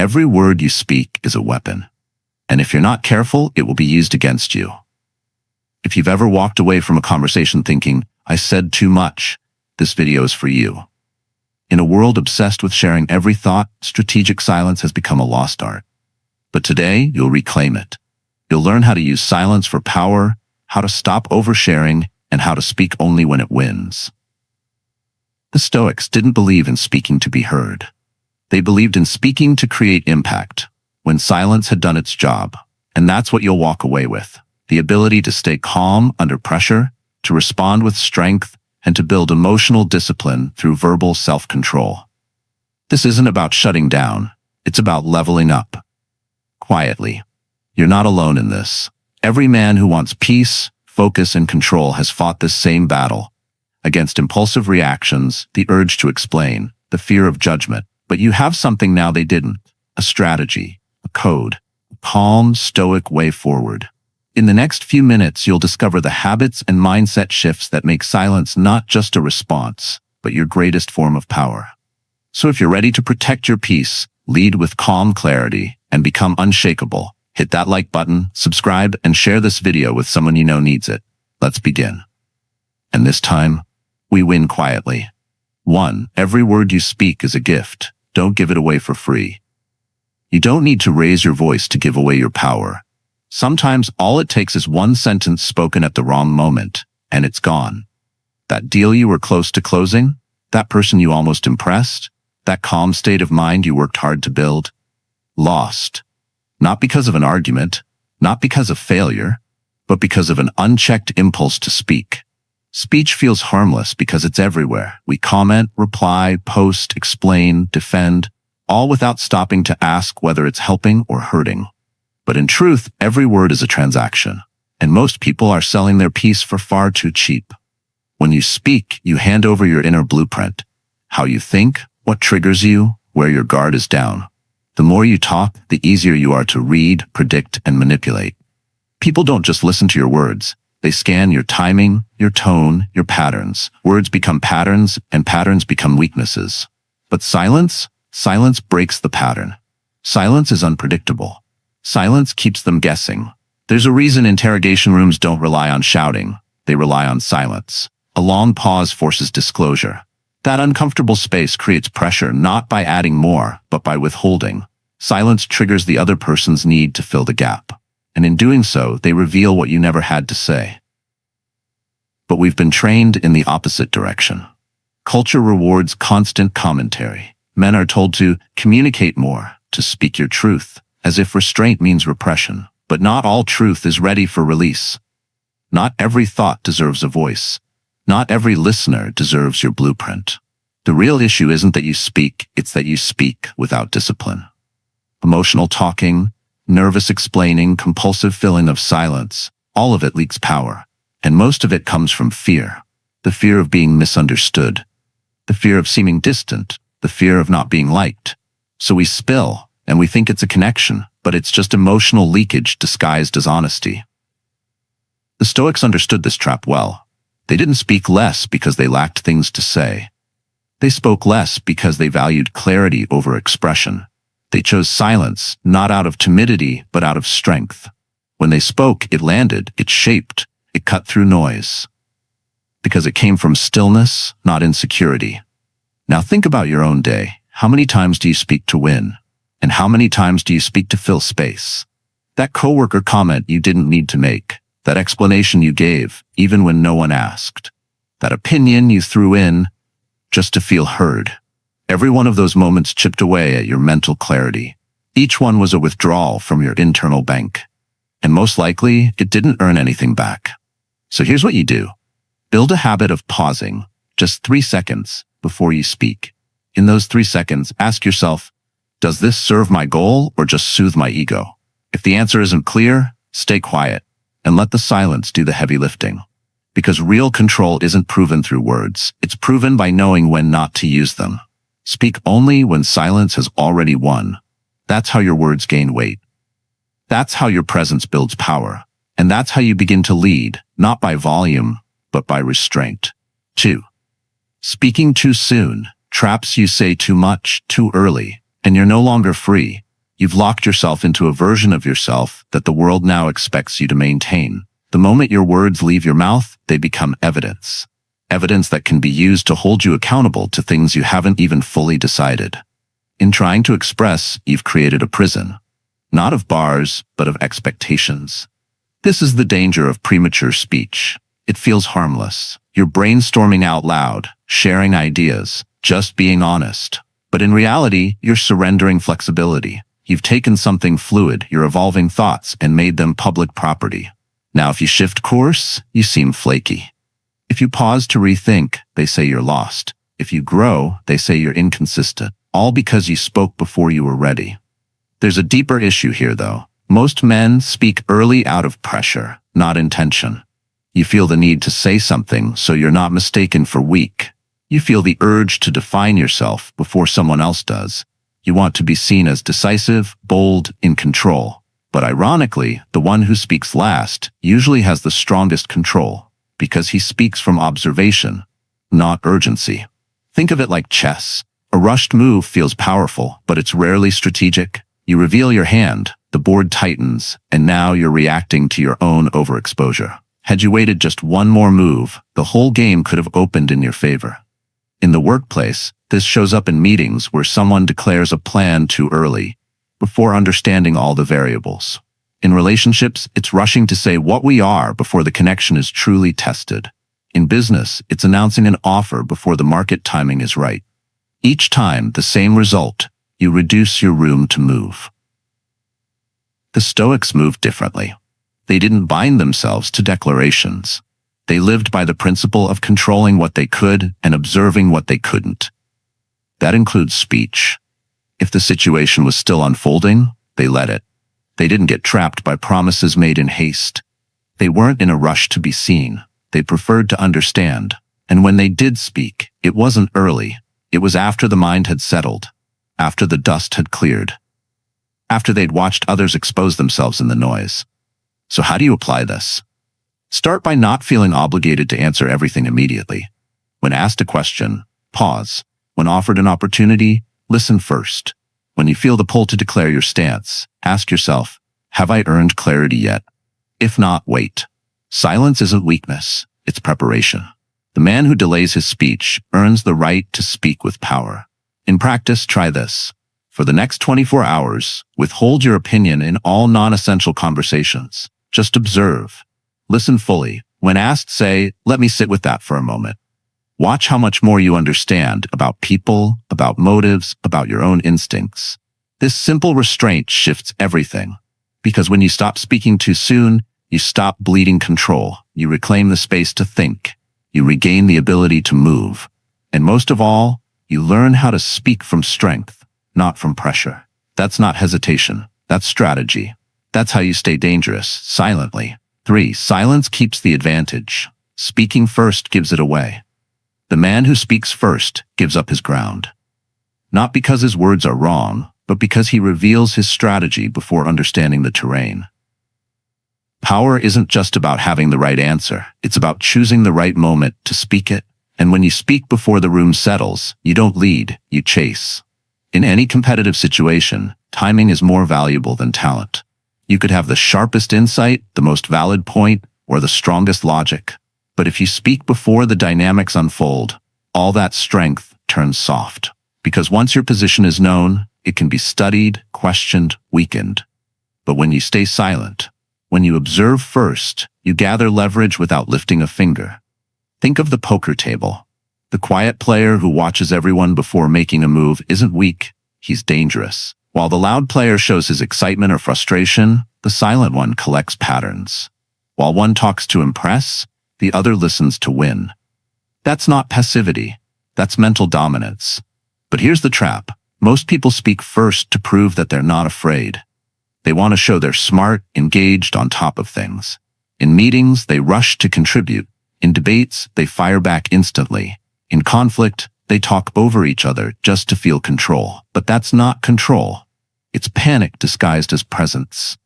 Every word you speak is a weapon. And if you're not careful, it will be used against you. If you've ever walked away from a conversation thinking, I said too much, this video is for you. In a world obsessed with sharing every thought, strategic silence has become a lost art. But today, you'll reclaim it. You'll learn how to use silence for power, how to stop oversharing, and how to speak only when it wins. The Stoics didn't believe in speaking to be heard. They believed in speaking to create impact, when silence had done its job. And that's what you'll walk away with: the ability to stay calm under pressure, to respond with strength, and to build emotional discipline through verbal self-control. This isn't about shutting down. It's about leveling up. Quietly. You're not alone in this. Every man who wants peace, focus, and control has fought this same battle. Against impulsive reactions, the urge to explain, the fear of judgment. But you have something now they didn't: a strategy, a code, a calm, stoic way forward. In the next few minutes, you'll discover the habits and mindset shifts that make silence not just a response, but your greatest form of power. So if you're ready to protect your peace, lead with calm clarity, and become unshakable, hit that like button, subscribe, and share this video with someone you know needs it. Let's begin. And this time, we win quietly. 1. Every word you speak is a gift. Don't give it away for free. You don't need to raise your voice to give away your power. Sometimes all it takes is one sentence spoken at the wrong moment, and it's gone. That deal you were close to closing, that person you almost impressed, that calm state of mind you worked hard to build, lost. Not because of an argument, not because of failure, but because of an unchecked impulse to speak. Speech feels harmless because it's everywhere. We comment, reply, post, explain, defend, all without stopping to ask whether it's helping or hurting. But in truth, every word is a transaction, and most people are selling their peace for far too cheap. When you speak, you hand over your inner blueprint: how you think, what triggers you, where your guard is down. The more you talk, the easier you are to read, predict, and manipulate. People don't just listen to your words. They scan your timing, your tone, your patterns. Words become patterns, and patterns become weaknesses. But silence breaks the pattern. Silence is unpredictable. Silence keeps them guessing. There's a reason interrogation rooms don't rely on shouting. They rely on silence. A long pause forces disclosure. That uncomfortable space creates pressure not by adding more, but by withholding. Silence triggers the other person's need to fill the gap. And in doing so, they reveal what you never had to say. But we've been trained in the opposite direction. Culture rewards constant commentary. Men are told to communicate more, to speak your truth, as if restraint means repression. But not all truth is ready for release. Not every thought deserves a voice. Not every listener deserves your blueprint. The real issue isn't that you speak, it's that you speak without discipline. Emotional talking, nervous explaining, compulsive filling of silence, all of it leaks power. And most of it comes from fear. The fear of being misunderstood. The fear of seeming distant. The fear of not being liked. So we spill, and we think it's a connection, but it's just emotional leakage disguised as honesty. The Stoics understood this trap well. They didn't speak less because they lacked things to say. They spoke less because they valued clarity over expression. They chose silence, not out of timidity, but out of strength. When they spoke, it landed, it shaped, it cut through noise. Because it came from stillness, not insecurity. Now think about your own day. How many times do you speak to win? And how many times do you speak to fill space? That coworker comment you didn't need to make. That explanation you gave, even when no one asked. That opinion you threw in, just to feel heard. Every one of those moments chipped away at your mental clarity. Each one was a withdrawal from your internal bank. And most likely, it didn't earn anything back. So here's what you do. Build a habit of pausing, just 3 seconds, before you speak. In those 3 seconds, ask yourself, does this serve my goal or just soothe my ego? If the answer isn't clear, stay quiet and let the silence do the heavy lifting. Because real control isn't proven through words. It's proven by knowing when not to use them. Speak only when silence has already won. That's how your words gain weight. That's how your presence builds power. And that's how you begin to lead, not by volume, but by restraint. 2. Speaking too soon traps you say too much, too early, and you're no longer free. You've locked yourself into a version of yourself that the world now expects you to maintain. The moment your words leave your mouth, they become evidence. Evidence that can be used to hold you accountable to things you haven't even fully decided. In trying to express, you've created a prison. Not of bars, but of expectations. This is the danger of premature speech. It feels harmless. You're brainstorming out loud, sharing ideas, just being honest. But in reality, you're surrendering flexibility. You've taken something fluid, your evolving thoughts, and made them public property. Now, if you shift course, you seem flaky. If you pause to rethink, they say you're lost. If you grow, they say you're inconsistent. All because you spoke before you were ready. There's a deeper issue here, though. Most men speak early out of pressure, not intention. You feel the need to say something so you're not mistaken for weak. You feel the urge to define yourself before someone else does. You want to be seen as decisive, bold, in control. But ironically, the one who speaks last usually has the strongest control, because he speaks from observation, not urgency. Think of it like chess. A rushed move feels powerful, but it's rarely strategic. You reveal your hand, the board tightens, and now you're reacting to your own overexposure. Had you waited just one more move, the whole game could have opened in your favor. In the workplace, this shows up in meetings where someone declares a plan too early, before understanding all the variables. In relationships, it's rushing to say what we are before the connection is truly tested. In business, it's announcing an offer before the market timing is right. Each time, the same result: you reduce your room to move. The Stoics moved differently. They didn't bind themselves to declarations. They lived by the principle of controlling what they could and observing what they couldn't. That includes speech. If the situation was still unfolding, they let it. They didn't get trapped by promises made in haste. They weren't in a rush to be seen. They preferred to understand. And when they did speak, it wasn't early. It was after the mind had settled, after the dust had cleared, after they'd watched others expose themselves in the noise. So how do you apply this? Start by not feeling obligated to answer everything immediately. When asked a question, pause. When offered an opportunity, listen first. When you feel the pull to declare your stance, ask yourself, have I earned clarity yet? If not, wait. Silence isn't weakness, it's preparation. The man who delays his speech earns the right to speak with power. In practice, try this. For the next 24 hours, withhold your opinion in all non-essential conversations. Just observe. Listen fully. When asked, say, let me sit with that for a moment. Watch how much more you understand about people, about motives, about your own instincts. This simple restraint shifts everything. Because when you stop speaking too soon, you stop bleeding control. You reclaim the space to think. You regain the ability to move. And most of all, you learn how to speak from strength, not from pressure. That's not hesitation. That's strategy. That's how you stay dangerous, silently. 3. Silence keeps the advantage. Speaking first gives it away. The man who speaks first gives up his ground. Not because his words are wrong, but because he reveals his strategy before understanding the terrain. Power isn't just about having the right answer. It's about choosing the right moment to speak it. And when you speak before the room settles, you don't lead, you chase. In any competitive situation, timing is more valuable than talent. You could have the sharpest insight, the most valid point, or the strongest logic. But if you speak before the dynamics unfold, all that strength turns soft. Because once your position is known, it can be studied, questioned, weakened. But when you stay silent, when you observe first, you gather leverage without lifting a finger. Think of the poker table. The quiet player who watches everyone before making a move isn't weak, he's dangerous. While the loud player shows his excitement or frustration, the silent one collects patterns. While one talks to impress, the other listens to win. That's not passivity, that's mental dominance. But here's the trap. Most people speak first to prove that they're not afraid. They want to show they're smart, engaged, on top of things. In meetings, they rush to contribute. In debates, they fire back instantly. In conflict, they talk over each other just to feel control. But that's not control. It's panic disguised as presence.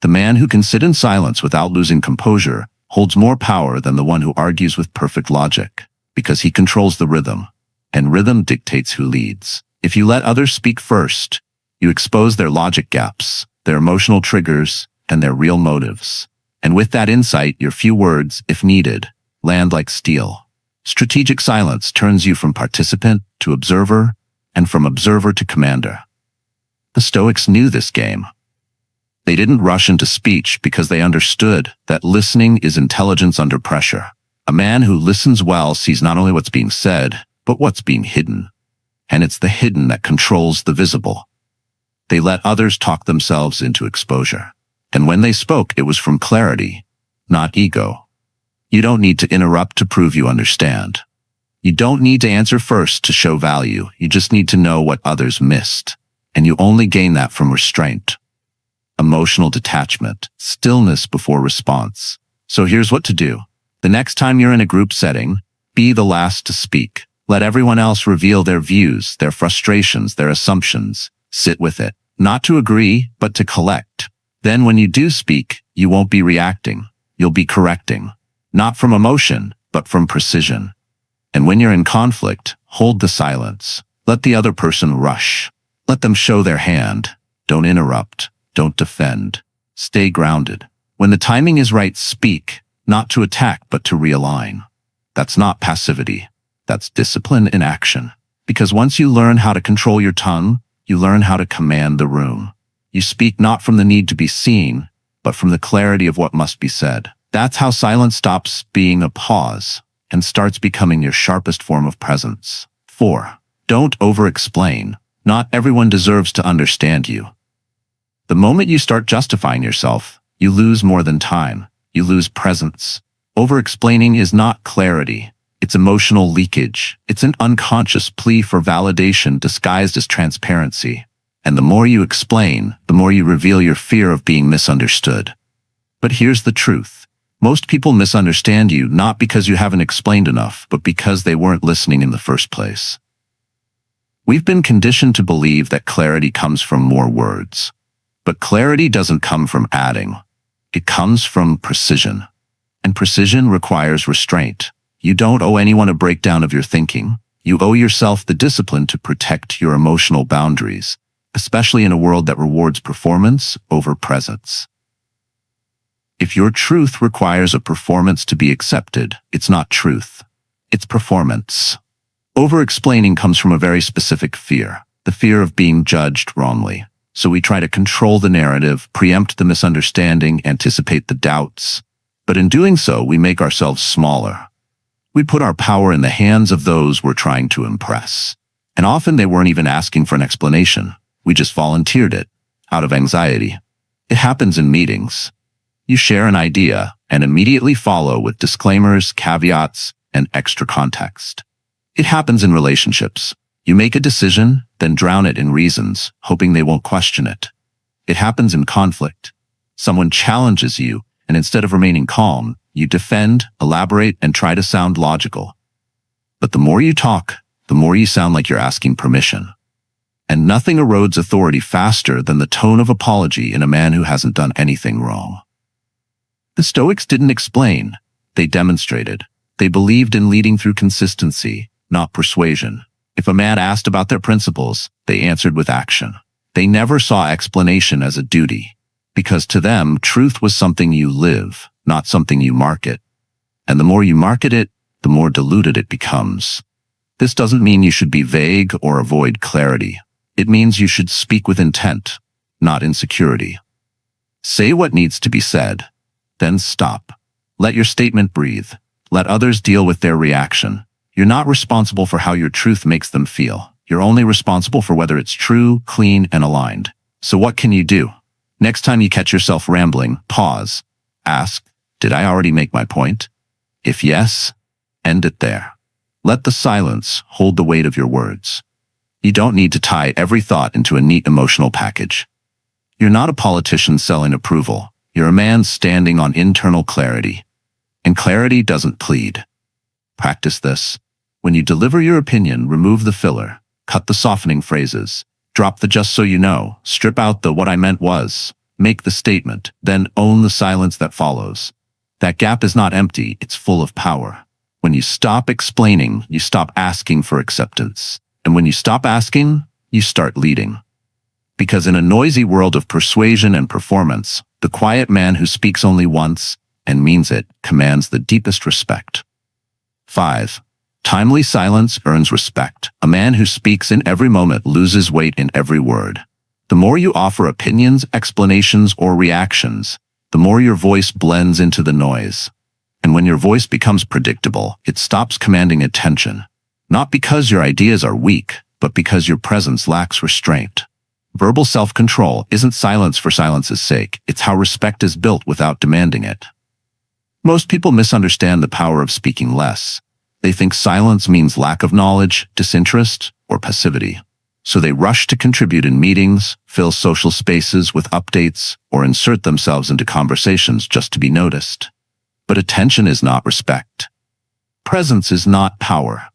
The man who can sit in silence without losing composure holds more power than the one who argues with perfect logic, because he controls the rhythm, and rhythm dictates who leads. If you let others speak first, You expose their logic gaps, their emotional triggers, and their real motives. And with that insight, your few words, if needed, land like steel. Strategic silence turns you from participant to observer, and from observer to commander. The Stoics knew this game. They didn't rush into speech because they understood that listening is intelligence under pressure. A man who listens well sees not only what's being said, but what's being hidden. And it's the hidden that controls the visible. They let others talk themselves into exposure. And when they spoke, it was from clarity, not ego. You don't need to interrupt to prove you understand. You don't need to answer first to show value. You just need to know what others missed. And you only gain that from restraint. Emotional detachment, stillness before response. So here's what to do. The next time you're in a group setting, be the last to speak. Let everyone else reveal their views, their frustrations, their assumptions. Sit with it. Not to agree, but to collect. Then when you do speak, you won't be reacting. You'll be correcting. Not from emotion, but from precision. And when you're in conflict, hold the silence. Let the other person rush. Let them show their hand. Don't interrupt. Don't defend. Stay grounded. When the timing is right, speak, not to attack, but to realign. That's not passivity. That's discipline in action. Because once you learn how to control your tongue, you learn how to command the room. You speak not from the need to be seen, but from the clarity of what must be said. That's how silence stops being a pause and starts becoming your sharpest form of presence. 4. Don't over-explain. Not everyone deserves to understand you. The moment you start justifying yourself, you lose more than time. You lose presence. Over-explaining is not clarity. It's emotional leakage. It's an unconscious plea for validation disguised as transparency. And the more you explain, the more you reveal your fear of being misunderstood. But here's the truth. Most people misunderstand you not because you haven't explained enough, but because they weren't listening in the first place. We've been conditioned to believe that clarity comes from more words. But clarity doesn't come from adding. It comes from precision. And precision requires restraint. You don't owe anyone a breakdown of your thinking. You owe yourself the discipline to protect your emotional boundaries, especially in a world that rewards performance over presence. If your truth requires a performance to be accepted, it's not truth. It's performance. Over-explaining comes from a very specific fear, the fear of being judged wrongly. So we try to control the narrative, preempt the misunderstanding, anticipate the doubts. But in doing so, we make ourselves smaller. We put our power in the hands of those we're trying to impress. And often they weren't even asking for an explanation. We just volunteered it, out of anxiety. It happens in meetings. You share an idea and immediately follow with disclaimers, caveats, and extra context. It happens in relationships. You make a decision, then drown it in reasons, hoping they won't question it. It happens in conflict. Someone challenges you, and instead of remaining calm, you defend, elaborate, and try to sound logical. But the more you talk, the more you sound like you're asking permission. And nothing erodes authority faster than the tone of apology in a man who hasn't done anything wrong. The Stoics didn't explain. They demonstrated. They believed in leading through consistency, not persuasion. If a man asked about their principles, they answered with action. They never saw explanation as a duty, because to them, truth was something you live, not something you market. And the more you market it, the more diluted it becomes. This doesn't mean you should be vague or avoid clarity. It means you should speak with intent, not insecurity. Say what needs to be said, then stop. Let your statement breathe. Let others deal with their reaction. You're not responsible for how your truth makes them feel. You're only responsible for whether it's true, clean, and aligned. So what can you do? Next time you catch yourself rambling, pause. Ask, did I already make my point? If yes, end it there. Let the silence hold the weight of your words. You don't need to tie every thought into a neat emotional package. You're not a politician selling approval. You're a man standing on internal clarity. And clarity doesn't plead. Practice this. When you deliver your opinion, remove the filler, cut the softening phrases, drop the just so you know, strip out the what I meant was, make the statement, then own the silence that follows. That gap is not empty, it's full of power. When you stop explaining, you stop asking for acceptance. And when you stop asking, you start leading. Because in a noisy world of persuasion and performance, the quiet man who speaks only once and means it commands the deepest respect. 5. Timely silence earns respect. A man who speaks in every moment loses weight in every word. The more you offer opinions, explanations, or reactions, the more your voice blends into the noise. And when your voice becomes predictable, it stops commanding attention. Not because your ideas are weak, but because your presence lacks restraint. Verbal self-control isn't silence for silence's sake. It's how respect is built without demanding it. Most people misunderstand the power of speaking less. They think silence means lack of knowledge, disinterest, or passivity. So they rush to contribute in meetings, fill social spaces with updates, or insert themselves into conversations just to be noticed. But attention is not respect. Presence is not power.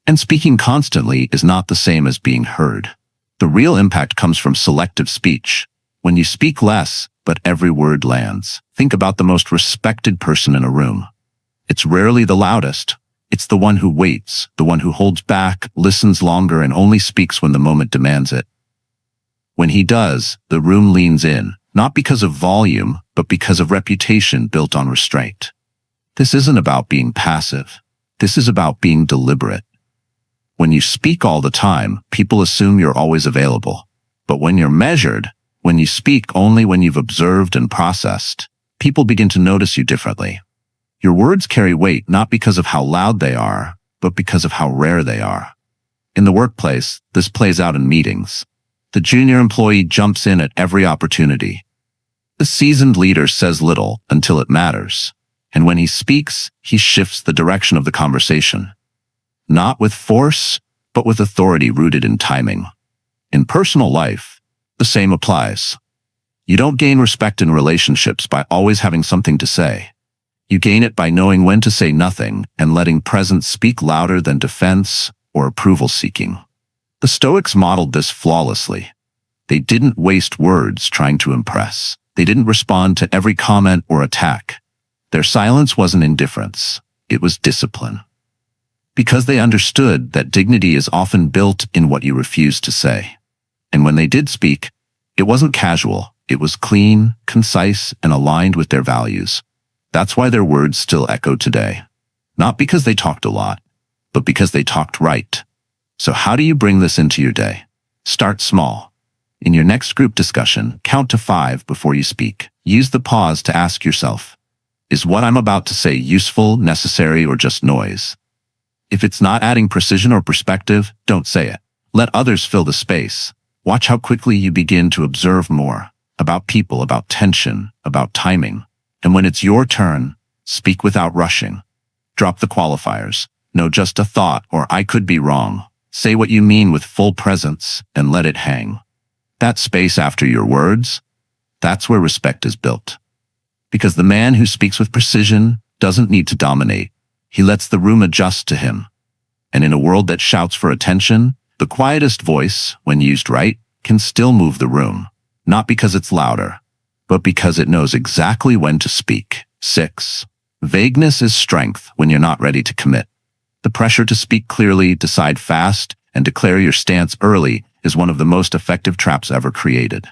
And speaking constantly is not the same as being heard. The real impact comes from selective speech. When you speak less, but every word lands. Think about the most respected person in a room. It's rarely the loudest. It's the one who waits, the one who holds back, listens longer, and only speaks when the moment demands it. When he does, the room leans in, not because of volume, but because of reputation built on restraint. This isn't about being passive. This is about being deliberate. When you speak all the time, people assume you're always available. But when you're measured, when you speak only when you've observed and processed, people begin to notice you differently. Your words carry weight not because of how loud they are, but because of how rare they are. In the workplace, this plays out in meetings. The junior employee jumps in at every opportunity. The seasoned leader says little until it matters. And when he speaks, he shifts the direction of the conversation. Not with force, but with authority rooted in timing. In personal life, the same applies. You don't gain respect in relationships by always having something to say. You gain it by knowing when to say nothing and letting presence speak louder than defense or approval seeking. The Stoics modeled this flawlessly. They didn't waste words trying to impress. They didn't respond to every comment or attack. Their silence wasn't indifference. It was discipline. Because they understood that dignity is often built in what you refuse to say. And when they did speak, it wasn't casual. It was clean, concise, and aligned with their values. That's why their words still echo today. Not because they talked a lot, but because they talked right. So how do you bring this into your day? Start small. In your next group discussion, count to 5 before you speak. Use the pause to ask yourself, is what I'm about to say useful, necessary, or just noise? If it's not adding precision or perspective, don't say it. Let others fill the space. Watch how quickly you begin to observe more about people, about tension, about timing. And when it's your turn, speak without rushing. Drop the qualifiers. No, just a thought, or I could be wrong. Say what you mean with full presence and let it hang. That space after your words, that's where respect is built. Because the man who speaks with precision doesn't need to dominate. He lets the room adjust to him. And in a world that shouts for attention, the quietest voice, when used right, can still move the room. Not because it's louder, but because it knows exactly when to speak. 6. Vagueness is strength when you're not ready to commit. The pressure to speak clearly, decide fast, and declare your stance early is one of the most effective traps ever created.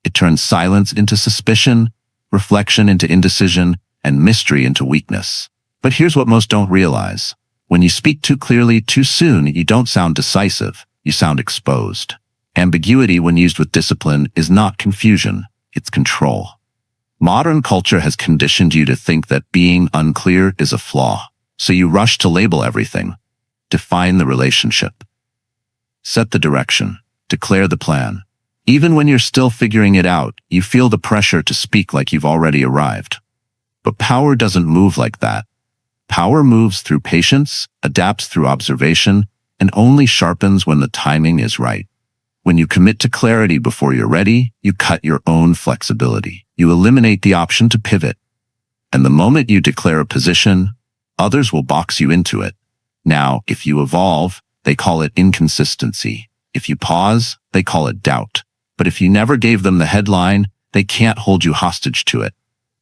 It turns silence into suspicion, reflection into indecision, and mystery into weakness. But here's what most don't realize. When you speak too clearly too soon, you don't sound decisive, you sound exposed. Ambiguity, when used with discipline, is not confusion, it's control. Modern culture has conditioned you to think that being unclear is a flaw, so you rush to label everything. Define the relationship. Set the direction. Declare the plan. Even when you're still figuring it out, you feel the pressure to speak like you've already arrived. But power doesn't move like that. Power moves through patience, adapts through observation, and only sharpens when the timing is right. When you commit to clarity before you're ready, you cut your own flexibility. You eliminate the option to pivot. And the moment you declare a position, others will box you into it. Now, if you evolve, they call it inconsistency. If you pause, they call it doubt. But if you never gave them the headline, they can't hold you hostage to it.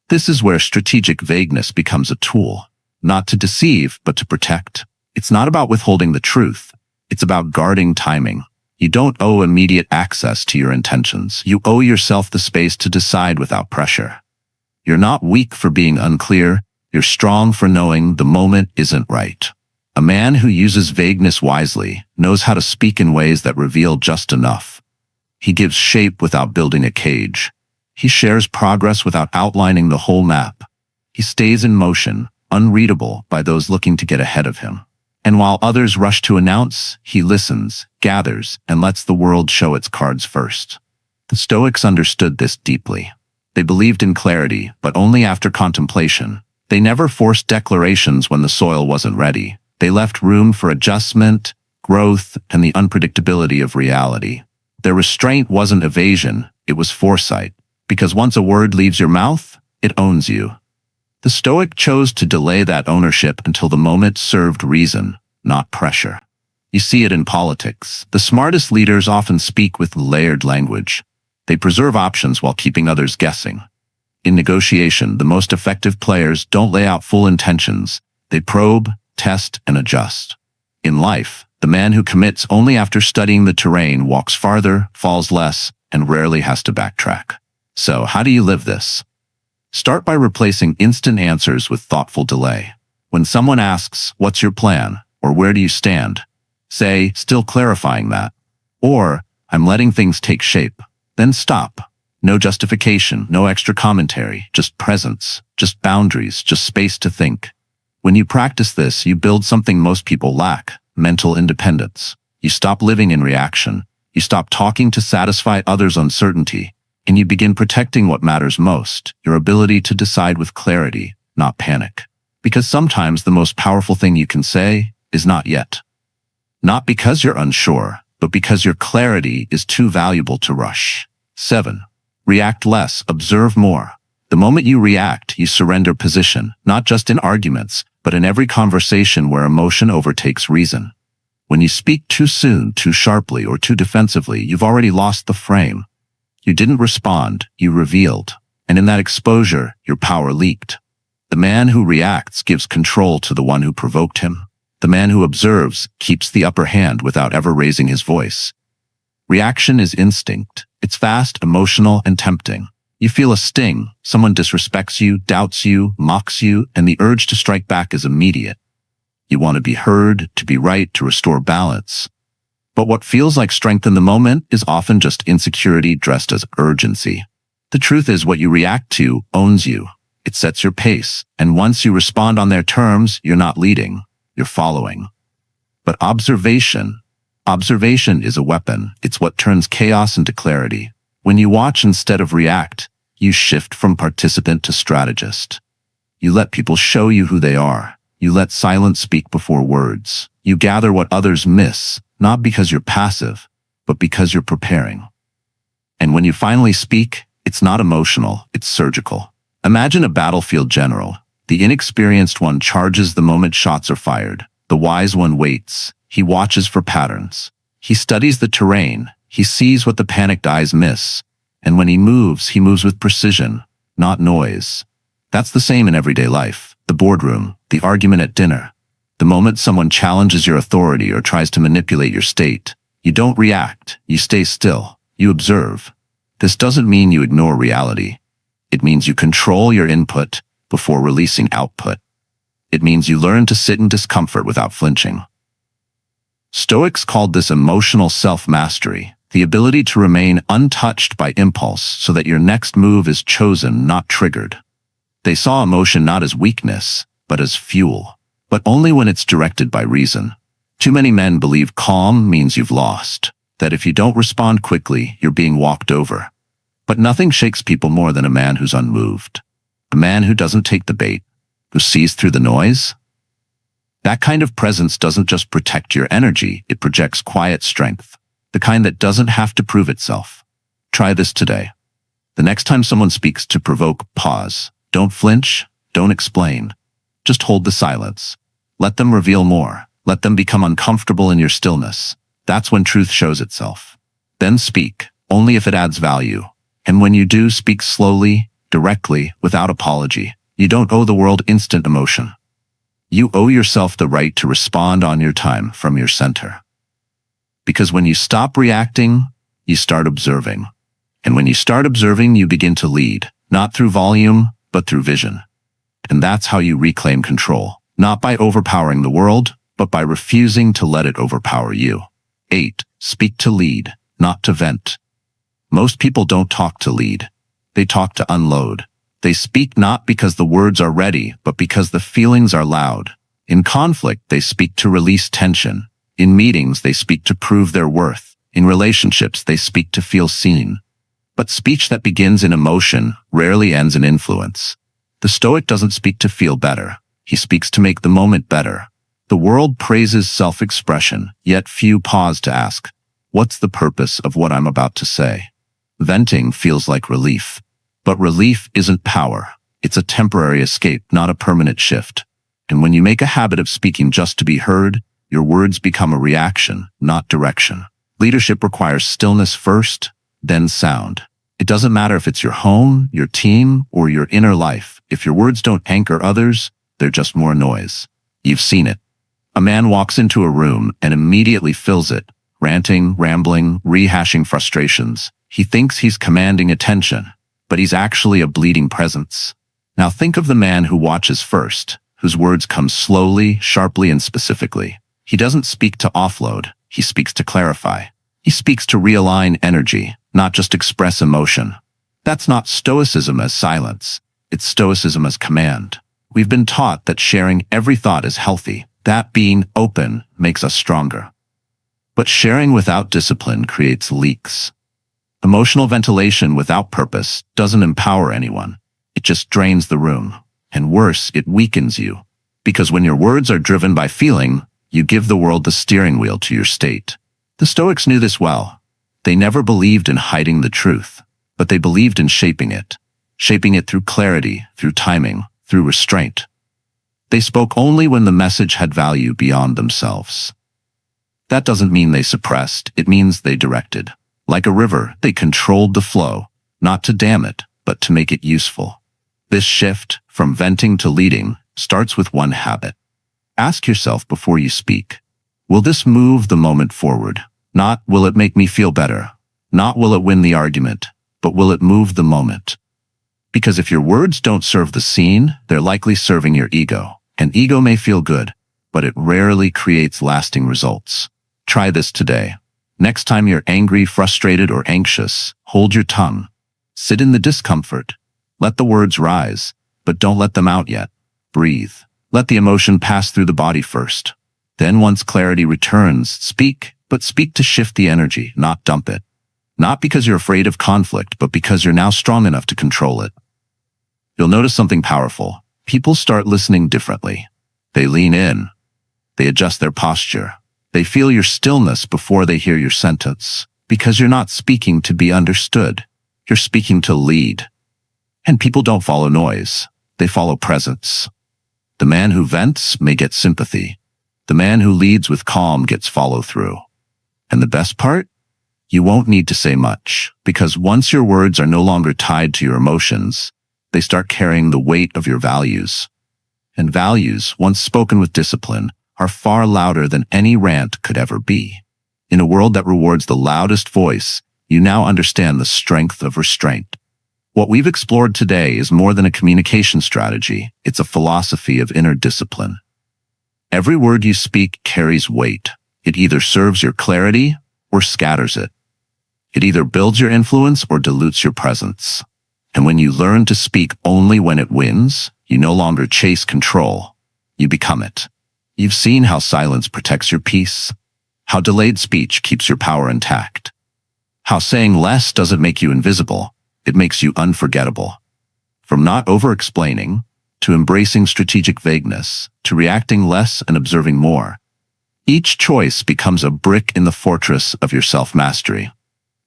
This is where strategic vagueness becomes a tool. Not to deceive, but to protect. It's not about withholding the truth. It's about guarding timing. You don't owe immediate access to your intentions. You owe yourself the space to decide without pressure. You're not weak for being unclear. You're strong for knowing the moment isn't right. A man who uses vagueness wisely knows how to speak in ways that reveal just enough. He gives shape without building a cage. He shares progress without outlining the whole map. He stays in motion, unreadable by those looking to get ahead of him. And while others rush to announce, he listens, gathers, and lets the world show its cards first. The Stoics understood this deeply. They believed in clarity, but only after contemplation. They never forced declarations when the soil wasn't ready. They left room for adjustment, growth, and the unpredictability of reality. Their restraint wasn't evasion, it was foresight. Because once a word leaves your mouth, it owns you. The Stoic chose to delay that ownership until the moment served reason, not pressure. You see it in politics. The smartest leaders often speak with layered language. They preserve options while keeping others guessing. In negotiation, the most effective players don't lay out full intentions. They probe, test, and adjust. In life, the man who commits only after studying the terrain walks farther, falls less, and rarely has to backtrack. So, how do you live this? Start by replacing instant answers with thoughtful delay. When someone asks, "What's your plan?" or "Where do you stand?" say, "Still clarifying that." Or, "I'm letting things take shape." Then stop. No justification, no extra commentary, just presence, just boundaries, just space to think. When you practice this, you build something most people lack: mental independence. You stop living in reaction. You stop talking to satisfy others' uncertainty. And you begin protecting what matters most, your ability to decide with clarity, not panic. Because sometimes the most powerful thing you can say is not yet. Not because you're unsure, but because your clarity is too valuable to rush. 7. React less, observe more. The moment you react, you surrender position, not just in arguments, but in every conversation where emotion overtakes reason. When you speak too soon, too sharply, or too defensively, you've already lost the frame. You didn't respond, you revealed. And in that exposure, your power leaked. The man who reacts gives control to the one who provoked him. The man who observes keeps the upper hand without ever raising his voice. Reaction is instinct. It's fast, emotional, and tempting. You feel a sting. Someone disrespects you, doubts you, mocks you, and the urge to strike back is immediate. You want to be heard, to be right, to restore balance. But what feels like strength in the moment is often just insecurity dressed as urgency. The truth is, what you react to owns you. It sets your pace, and once you respond on their terms, you're not leading, you're following. But observation is a weapon. It's what turns chaos into clarity. When you watch instead of react, you shift from participant to strategist. You let people show you who they are. You let silence speak before words. You gather what others miss, not because you're passive, but because you're preparing. And when you finally speak, it's not emotional, it's surgical. Imagine a battlefield general. The inexperienced one charges the moment shots are fired. The wise one waits. He watches for patterns. He studies the terrain. He sees what the panicked eyes miss. And when he moves with precision, not noise. That's the same in everyday life. The boardroom, the argument at dinner. The moment someone challenges your authority or tries to manipulate your state, you don't react, you stay still, you observe. This doesn't mean you ignore reality. It means you control your input before releasing output. It means you learn to sit in discomfort without flinching. Stoics called this emotional self-mastery, the ability to remain untouched by impulse so that your next move is chosen, not triggered. They saw emotion not as weakness, but as fuel. But only when it's directed by reason. Too many men believe calm means you've lost, that if you don't respond quickly, you're being walked over. But nothing shakes people more than a man who's unmoved. A man who doesn't take the bait, who sees through the noise. That kind of presence doesn't just protect your energy, it projects quiet strength, the kind that doesn't have to prove itself. Try this today. The next time someone speaks to provoke, pause. Don't flinch, don't explain. Just hold the silence. Let them reveal more. Let them become uncomfortable in your stillness. That's when truth shows itself. Then speak, only if it adds value. And when you do, speak slowly, directly, without apology. You don't owe the world instant emotion. You owe yourself the right to respond on your time from your center. Because when you stop reacting, you start observing. And when you start observing, you begin to lead, not through volume, but through vision. And that's how you reclaim control, not by overpowering the world, but by refusing to let it overpower you. 8. Speak to lead, not to vent. Most people don't talk to lead. They talk to unload. They speak not because the words are ready, but because the feelings are loud. In conflict, they speak to release tension. In meetings, they speak to prove their worth. In relationships, they speak to feel seen. But speech that begins in emotion rarely ends in influence. The Stoic doesn't speak to feel better. He speaks to make the moment better. The world praises self-expression, yet few pause to ask, what's the purpose of what I'm about to say? Venting feels like relief. But relief isn't power. It's a temporary escape, not a permanent shift. And when you make a habit of speaking just to be heard, your words become a reaction, not direction. Leadership requires stillness first, then sound. It doesn't matter if it's your home, your team, or your inner life. If your words don't anchor others, they're just more noise. You've seen it. A man walks into a room and immediately fills it, ranting, rambling, rehashing frustrations. He thinks he's commanding attention, but he's actually a bleeding presence. Now think of the man who watches first, whose words come slowly, sharply, and specifically. He doesn't speak to offload. He speaks to clarify. He speaks to realign energy, not just express emotion. That's not Stoicism as silence. It's Stoicism as command. We've been taught that sharing every thought is healthy, that being open makes us stronger. But sharing without discipline creates leaks. Emotional ventilation without purpose doesn't empower anyone. It just drains the room. And worse, it weakens you. Because when your words are driven by feeling, you give the world the steering wheel to your state. The Stoics knew this well. They never believed in hiding the truth, but they believed in shaping it through clarity, through timing, through restraint. They spoke only when the message had value beyond themselves. That doesn't mean they suppressed, it means they directed. Like a river, they controlled the flow, not to dam it, but to make it useful. This shift, from venting to leading, starts with one habit. Ask yourself before you speak, will this move the moment forward? Not, will it make me feel better? Not, will it win the argument? But will it move the moment? Because if your words don't serve the scene, they're likely serving your ego. And ego may feel good, but it rarely creates lasting results. Try this today. Next time you're angry, frustrated, or anxious, hold your tongue. Sit in the discomfort. Let the words rise, but don't let them out yet. Breathe. Let the emotion pass through the body first. Then once clarity returns, speak, but speak to shift the energy, not dump it. Not because you're afraid of conflict, but because you're now strong enough to control it. You'll notice something powerful. People start listening differently. They lean in. They adjust their posture. They feel your stillness before they hear your sentence. Because you're not speaking to be understood. You're speaking to lead. And people don't follow noise. They follow presence. The man who vents may get sympathy. The man who leads with calm gets follow-through. And the best part? You won't need to say much, because once your words are no longer tied to your emotions, they start carrying the weight of your values. And values, once spoken with discipline, are far louder than any rant could ever be. In a world that rewards the loudest voice, you now understand the strength of restraint. What we've explored today is more than a communication strategy. It's a philosophy of inner discipline. Every word you speak carries weight. It either serves your clarity or scatters it. It either builds your influence or dilutes your presence. And when you learn to speak only when it wins, you no longer chase control. You become it. You've seen how silence protects your peace, how delayed speech keeps your power intact, how saying less doesn't make you invisible, it makes you unforgettable. From not over-explaining, to embracing strategic vagueness, to reacting less and observing more, each choice becomes a brick in the fortress of your self-mastery.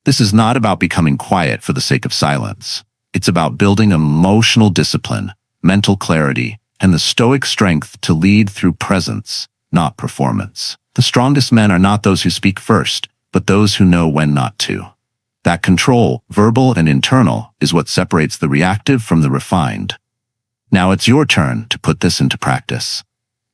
This is not about becoming quiet for the sake of silence. It's about building emotional discipline, mental clarity, and the Stoic strength to lead through presence, not performance. The strongest men are not those who speak first, but those who know when not to. That control, verbal and internal, is what separates the reactive from the refined. Now it's your turn to put this into practice.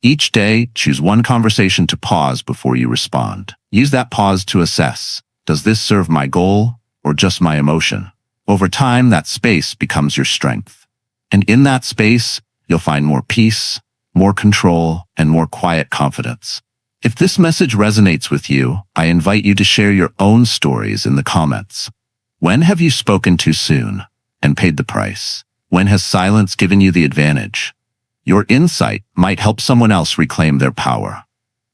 Each day, choose one conversation to pause before you respond. Use that pause to assess, does this serve my goal or just my emotion? Over time, that space becomes your strength. And in that space, you'll find more peace, more control, and more quiet confidence. If this message resonates with you, I invite you to share your own stories in the comments. When have you spoken too soon and paid the price? When has silence given you the advantage? Your insight might help someone else reclaim their power.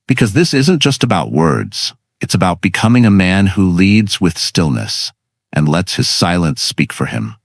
Because this isn't just about words, it's about becoming a man who leads with stillness and lets his silence speak for him.